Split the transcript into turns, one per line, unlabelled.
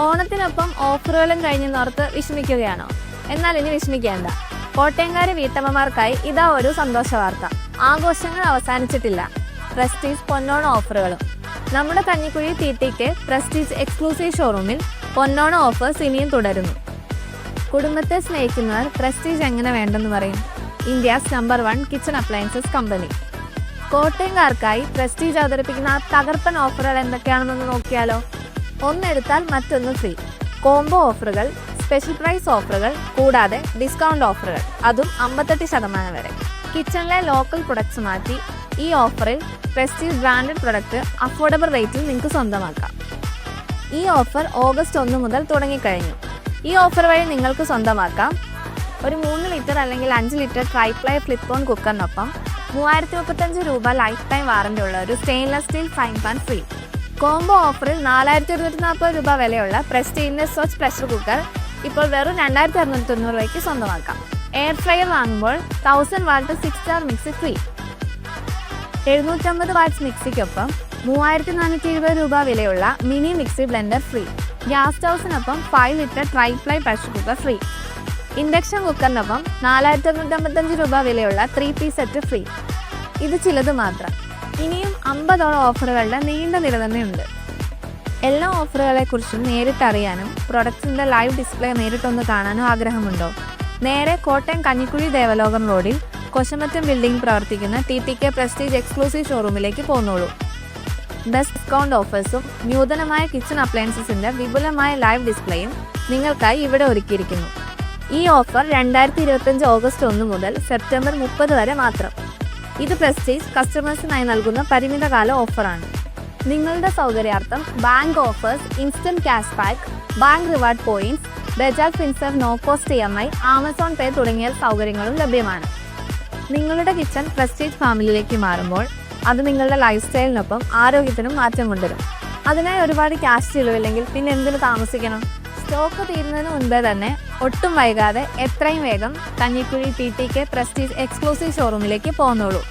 ഓണത്തിനൊപ്പം ഓഫറുകളും കഴിഞ്ഞെന്നോർത്ത് വിഷമിക്കുകയാണോ? എന്നാൽ ഇനി വിഷമിക്കേണ്ട. കോട്ടയംകാരെ വീട്ടമ്മമാർക്കായി ഇതാ ഒരു സന്തോഷ വാർത്ത. ആഘോഷങ്ങൾ അവസാനിച്ചിട്ടില്ല. പ്രസ്റ്റീജ് പൊന്നോണ ഓഫറുകളും. നമ്മുടെ കഞ്ഞിക്കുഴി TTK പ്രസ്റ്റീജ് എക്സ്ക്ലൂസീവ് ഷോറൂമിൽ പൊന്നോണ ഓഫേഴ്സ് ഇനിയും തുടരുന്നു. കുടുംബത്തെ സ്നേഹിക്കുന്നവർ പ്രസ്റ്റീജ് എങ്ങനെ വേണ്ടെന്ന് പറയും? India's number 1 kitchen appliances company. കോട്ടയംകാർക്കായി പ്രസ്റ്റീജ് അവതരിപ്പിക്കുന്ന ആ തകർപ്പൻ ഓഫറുകൾ എന്തൊക്കെയാണെന്നൊന്ന് നോക്കിയാലോ? ഒന്നെടുത്താൽ മറ്റൊന്ന് ഫ്രീ. കോംബോ ഓഫറുകൾ, സ്പെഷ്യൽ പ്രൈസ് ഓഫറുകൾ, കൂടാതെ ഡിസ്കൗണ്ട് ഓഫറുകൾ, അതും 58% വരെ. കിച്ചണിലെ ലോക്കൽ പ്രൊഡക്ട്സ് മാറ്റി ഈ ഓഫറിൽ പ്രസ്റ്റീജ് ബ്രാൻഡഡ് പ്രൊഡക്റ്റ് അഫോർഡബിൾ റേറ്റിൽ നിങ്ങൾക്ക് സ്വന്തമാക്കാം. ഈ ഓഫർ ഓഗസ്റ്റ് 1 മുതൽ തുടങ്ങിക്കഴിഞ്ഞു. ഈ ഓഫർ വഴി നിങ്ങൾക്ക് സ്വന്തമാക്കാം ഒരു 3 ലിറ്റർ അല്ലെങ്കിൽ 5 ലിറ്റർ ട്രൈപ്ലൈ ഫ്ലിപ്പ് ഓൺ കുക്കറിനൊപ്പം 3035 രൂപ ലൈഫ് ടൈം വാറണ്ടി ഉള്ള ഒരു stainless steel fry pan free. Combo ഓഫറിൽ 4140 രൂപ വിലയുള്ള പ്രസ്റ്റീജിന്റെ സ്വച്ച് പ്രഷർ കുക്കർ ഇപ്പോൾ വെറും 2690 രൂപയ്ക്ക് സ്വന്തമാക്കാം. എയർ ഫ്രയർ വാങ്ങുമ്പോൾ 1000 watt 6 star mixie free. 750 watts മിക്സിക്കൊപ്പം 3420 രൂപ വിലയുള്ള mini mixie blender free. Gas സ്റ്റൗസിനൊപ്പം 5 litre triply pressure cooker free. Induction കുക്കറിനൊപ്പം 4255 രൂപ വിലയുള്ള 3 പീസ് സെറ്റ് ഫ്രീ. ഇത് ചിലത് മാത്രം. ഇനിയും 50ഓളം ഓഫറുകളുടെ നീണ്ട നിര തന്നെയുണ്ട്. എല്ലാ ഓഫറുകളെക്കുറിച്ചും നേരിട്ട് അറിയാനും പ്രൊഡക്ട്സിൻ്റെ ലൈവ് ഡിസ്പ്ലേ നേരിട്ടൊന്ന് കാണാനും ആഗ്രഹമുണ്ടോ? നേരെ കോട്ടയം കഞ്ഞിക്കുഴി ദേവലോകം റോഡിൽ കൊശമറ്റം ബിൽഡിംഗ് പ്രവർത്തിക്കുന്ന TTK പ്രസ്റ്റീജ് എക്സ്ക്ലൂസീവ് ഷോറൂമിലേക്ക് പോന്നോളൂ. ബെസ്റ്റ് ഡിസ്കൗണ്ട് ഓഫേഴ്സും നൂതനമായ കിച്ചൺ അപ്ലയൻസസിൻ്റെ വിപുലമായ ലൈവ് ഡിസ്പ്ലേയും നിങ്ങൾക്കായി ഇവിടെ ഒരുക്കിയിരിക്കുന്നു. ഈ ഓഫർ 2025 ഓഗസ്റ്റ് 1 മുതൽ സെപ്റ്റംബർ 30 വരെ മാത്രം. ഇത് പ്രസ്റ്റീജ് കസ്റ്റമേഴ്സിനായി നൽകുന്ന പരിമിതകാല ഓഫറാണ്. നിങ്ങളുടെ സൗകര്യാർത്ഥം bank offers, instant cash back, bank reward points, Bajaj Finserv no cost EMI, Amazon pay തുടങ്ങിയ സൗകര്യങ്ങളും ലഭ്യമാണ്. നിങ്ങളുടെ കിച്ചൺ പ്രസ്റ്റീജ് ഫാമിലിയിലേക്ക് മാറുമ്പോൾ അത് നിങ്ങളുടെ ലൈഫ് സ്റ്റൈലിനൊപ്പം ആരോഗ്യത്തിനും മാറ്റം കൊണ്ടുവരും. അതിനായി ഒരുപാട് ക്യാഷ് ചിലവില്ലെങ്കിൽ പിന്നെ എന്തിനു താമസിക്കണം? സ്റ്റോക്ക് തീരുന്നതിന് മുൻപേ തന്നെ ഒട്ടും വൈകാതെ എത്രയും വേഗം കഞ്ഞിക്കുഴി TTK പ്രസ്റ്റീജ് എക്സ്ക്ലൂസീവ് ഷോറൂമിലേക്ക് പോന്നോളൂ.